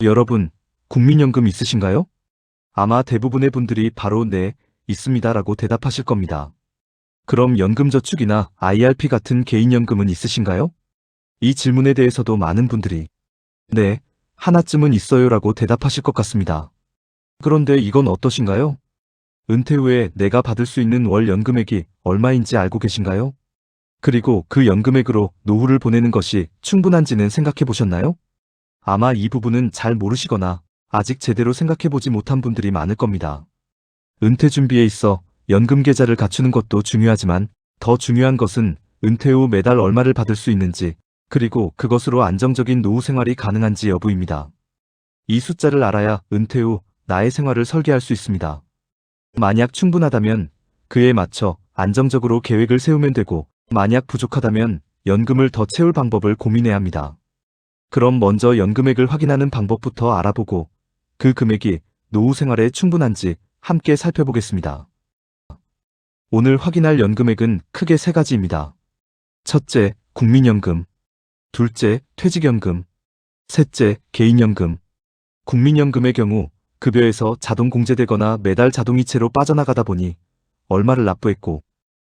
여러분, 국민연금 있으신가요? 아마 대부분의 분들이 바로 네, 있습니다라고 대답하실 겁니다. 그럼 연금저축이나 IRP 같은 개인연금은 있으신가요? 이 질문에 대해서도 많은 분들이 네, 하나쯤은 있어요라고 대답하실 것 같습니다. 그런데 이건 어떠신가요? 은퇴 후에 내가 받을 수 있는 월 연금액이 얼마인지 알고 계신가요? 그리고 그 연금액으로 노후를 보내는 것이 충분한지는 생각해 보셨나요? 아마 이 부분은 잘 모르시거나 아직 제대로 생각해 보지 못한 분들이 많을 겁니다. 은퇴 준비에 있어 연금 계좌를 갖추는 것도 중요하지만 더 중요한 것은 은퇴 후 매달 얼마를 받을 수 있는지 그리고 그것으로 안정적인 노후 생활이 가능한지 여부입니다. 이 숫자를 알아야 은퇴 후 나의 생활을 설계할 수 있습니다. 만약 충분하다면 그에 맞춰 안정적으로 계획을 세우면 되고 만약 부족하다면 연금을 더 채울 방법을 고민해야 합니다. 그럼 먼저 연금액을 확인하는 방법부터 알아보고 그 금액이 노후 생활에 충분한지 함께 살펴보겠습니다. 오늘 확인할 연금액은 크게 세 가지입니다. 첫째, 국민연금. 둘째, 퇴직연금. 셋째, 개인연금. 국민연금의 경우 급여에서 자동 공제되거나 매달 자동이체로 빠져나가다 보니 얼마를 납부했고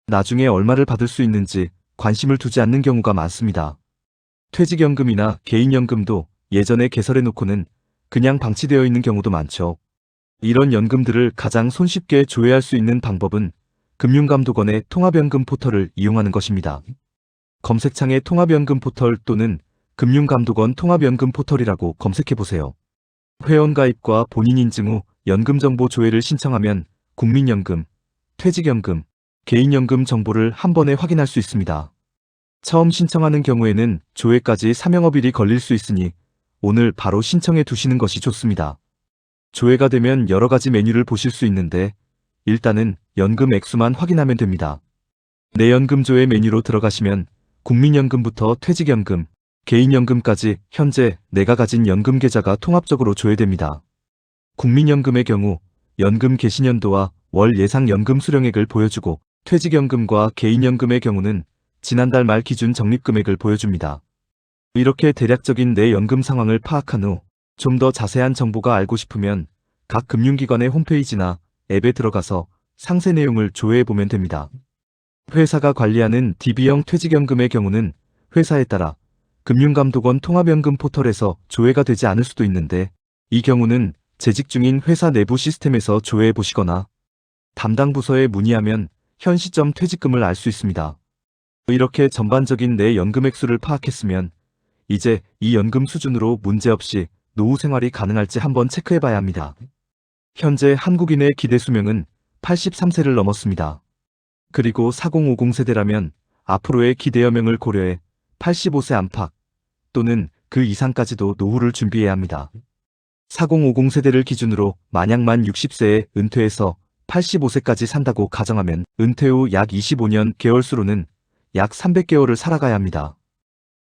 나중에 얼마를 받을 수 있는지 관심을 두지 않는 경우가 많습니다. 퇴직연금이나 개인연금도 예전에 개설해놓고는 그냥 방치되어 있는 경우도 많죠. 이런 연금들을 가장 손쉽게 조회할 수 있는 방법은 금융감독원의 통합연금 포털을 이용하는 것입니다. 검색창에 통합연금 포털 또는 금융감독원 통합연금 포털이라고 검색해보세요. 회원가입과 본인 인증 후 연금정보 조회를 신청하면 국민연금, 퇴직연금, 개인연금 정보를 한 번에 확인할 수 있습니다. 처음 신청하는 경우에는 조회까지 사명업일이 걸릴 수 있으니 오늘 바로 신청해 두시는 것이 좋습니다. 조회가 되면 여러 가지 메뉴를 보실 수 있는데 일단은 연금 액수만 확인하면 됩니다. 내 연금 조회 메뉴로 들어가시면 국민연금부터 퇴직연금, 개인연금까지 현재 내가 가진 연금 계좌가 통합적으로 조회됩니다. 국민연금의 경우 연금 개시년도와 월 예상 연금 수령액을 보여주고 퇴직연금과 개인연금의 경우는 지난달 말 기준 적립금액을 보여줍니다. 이렇게 대략적인 내 연금 상황을 파악한 후 좀 더 자세한 정보가 알고 싶으면 각 금융기관의 홈페이지나 앱에 들어가서 상세 내용을 조회해보면 됩니다. 회사가 관리하는 DB형 퇴직연금의 경우는 회사에 따라 금융감독원 통합연금 포털에서 조회가 되지 않을 수도 있는데 이 경우는 재직 중인 회사 내부 시스템에서 조회해 보시거나 담당 부서에 문의하면 현 시점 퇴직금을 알 수 있습니다. 이렇게 전반적인 내 연금 액수를 파악했으면 이제 이 연금 수준으로 문제없이 노후 생활이 가능할지 한번 체크해 봐야 합니다. 현재 한국인의 기대 수명은 83세를 넘었습니다. 그리고 4050 세대라면 앞으로의 기대 여명을 고려해 85세 안팎 또는 그 이상까지도 노후를 준비해야 합니다. 4050 세대를 기준으로 만약 만 60세에 은퇴해서 85세까지 산다고 가정하면 은퇴 후 약 25년 개월수로는 약 300개월을 살아가야 합니다.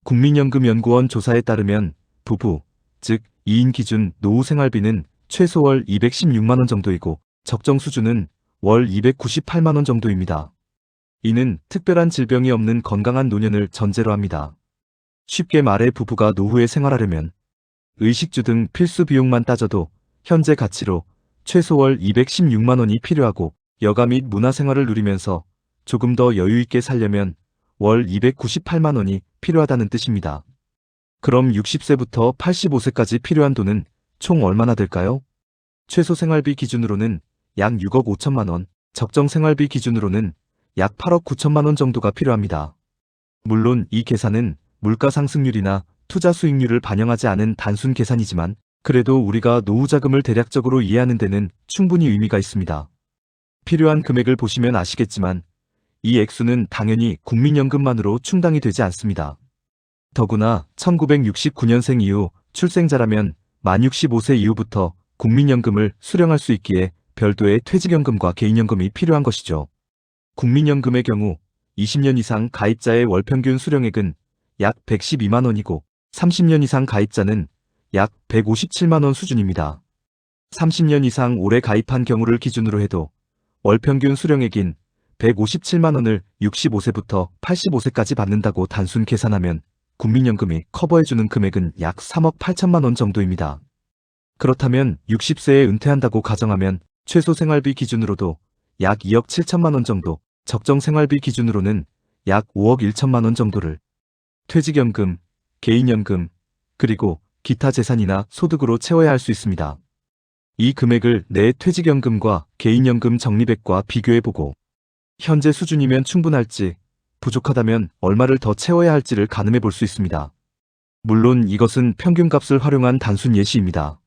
국민연금연구원 조사에 따르면 부부, 즉 2인 기준 노후 생활비는 최소 월 216만원 정도이고 적정 수준은 월 298만원 정도입니다. 이는 특별한 질병이 없는 건강한 노년을 전제로 합니다. 쉽게 말해 부부가 노후에 생활하려면 의식주 등 필수 비용만 따져도 현재 가치로 최소 월 216만원이 필요하고 여가 및 문화생활을 누리면서 조금 더 여유있게 살려면 월 298만원이 필요하다는 뜻입니다. 그럼 60세부터 85세까지 필요한 돈은 총 얼마나 될까요? 최소 생활비 기준으로는 약 6억 5천만원, 적정 생활비 기준으로는 약 8억 9천만원 정도가 필요합니다. 물론 이 계산은 물가 상승률이나 투자 수익률을 반영하지 않은 단순 계산이지만 그래도 우리가 노후 자금을 대략적으로 이해하는 데는 충분히 의미가 있습니다. 필요한 금액을 보시면 아시겠지만 이 액수는 당연히 국민연금만으로 충당이 되지 않습니다. 더구나 1969년생 이후 출생자라면 만 65세 이후부터 국민연금을 수령할 수 있기에 별도의 퇴직연금과 개인연금이 필요한 것이죠. 국민연금의 경우 20년 이상 가입자의 월평균 수령액은 약 112만원이고 30년 이상 가입자는 약 157만원 수준입니다. 30년 이상 오래 가입한 경우를 기준으로 해도 월평균 수령액인 157만원을 65세부터 85세까지 받는다고 단순 계산하면 국민연금이 커버해주는 금액은 약 3억 8천만원 정도입니다. 그렇다면 60세에 은퇴한다고 가정하면 최소 생활비 기준으로도 약 2억 7천만 원 정도, 적정 생활비 기준으로는 약 5억 1천만 원 정도를 퇴직연금, 개인연금, 그리고 기타 재산이나 소득으로 채워야 할 수 있습니다. 이 금액을 내 퇴직연금과 개인연금 적립액과 비교해보고 현재 수준이면 충분할지, 부족하다면 얼마를 더 채워야 할지를 가늠해 볼 수 있습니다. 물론 이것은 평균값을 활용한 단순 예시입니다.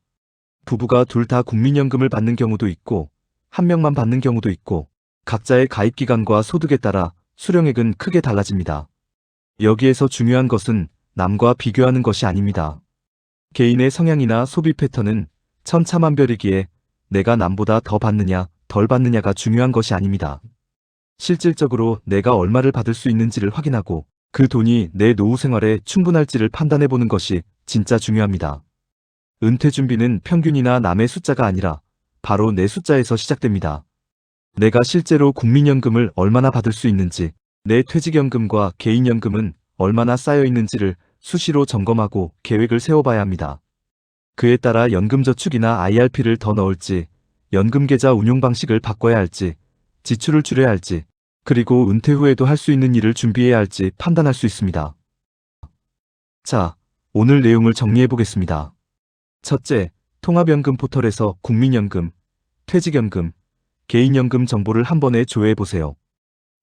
부부가 둘 다 국민연금을 받는 경우도 있고, 한 명만 받는 경우도 있고, 각자의 가입기간과 소득에 따라 수령액은 크게 달라집니다. 여기에서 중요한 것은 남과 비교하는 것이 아닙니다. 개인의 성향이나 소비 패턴은 천차만별이기에 내가 남보다 더 받느냐, 덜 받느냐가 중요한 것이 아닙니다. 실질적으로 내가 얼마를 받을 수 있는지를 확인하고 그 돈이 내 노후 생활에 충분할지를 판단해보는 것이 진짜 중요합니다. 은퇴 준비는 평균이나 남의 숫자가 아니라 바로 내 숫자에서 시작됩니다. 내가 실제로 국민연금을 얼마나 받을 수 있는지, 내 퇴직연금과 개인연금은 얼마나 쌓여 있는지를 수시로 점검하고 계획을 세워봐야 합니다. 그에 따라 연금저축이나 IRP를 더 넣을지, 연금계좌 운용 방식을 바꿔야 할지, 지출을 줄여야 할지, 그리고 은퇴 후에도 할 수 있는 일을 준비해야 할지 판단할 수 있습니다. 자, 오늘 내용을 정리해 보겠습니다. 첫째, 통합연금 포털에서 국민연금, 퇴직연금, 개인연금 정보를 한 번에 조회해 보세요.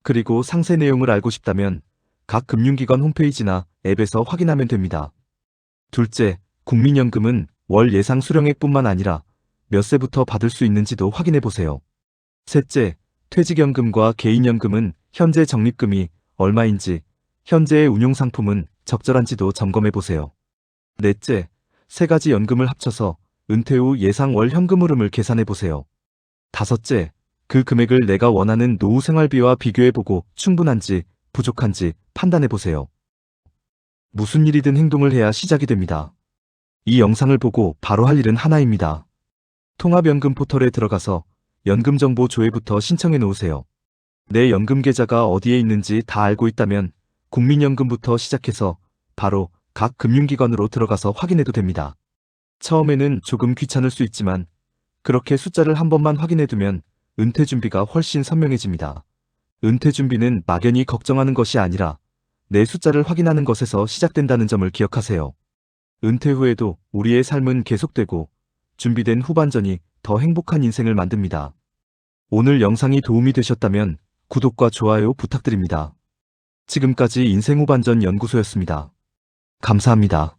그리고 상세 내용을 알고 싶다면 각 금융기관 홈페이지나 앱에서 확인하면 됩니다. 둘째, 국민연금은 월 예상 수령액뿐만 아니라 몇 세부터 받을 수 있는지도 확인해 보세요. 셋째, 퇴직연금과 개인연금은 현재 적립금이 얼마인지, 현재의 운용상품은 적절한지도 점검해 보세요. 넷째, 세 가지 연금을 합쳐서 은퇴 후 예상 월 현금 흐름을 계산해 보세요. 다섯째, 그 금액을 내가 원하는 노후 생활비와 비교해보고 충분한지 부족한지 판단해보세요. 무슨 일이든 행동을 해야 시작이 됩니다. 이 영상을 보고 바로 할 일은 하나입니다. 통합연금 포털에 들어가서 연금정보 조회부터 신청해 놓으세요. 내 연금계좌가 어디에 있는지 다 알고 있다면 국민연금부터 시작해서 바로 각 금융기관으로 들어가서 확인해도 됩니다. 처음에는 조금 귀찮을 수 있지만 그렇게 숫자를 한 번만 확인해두면 은퇴 준비가 훨씬 선명해집니다. 은퇴 준비는 막연히 걱정하는 것이 아니라 내 숫자를 확인하는 것에서 시작된다는 점을 기억하세요. 은퇴 후에도 우리의 삶은 계속되고 준비된 후반전이 더 행복한 인생을 만듭니다. 오늘 영상이 도움이 되셨다면 구독과 좋아요 부탁드립니다. 지금까지 인생 후반전 연구소였습니다. 감사합니다.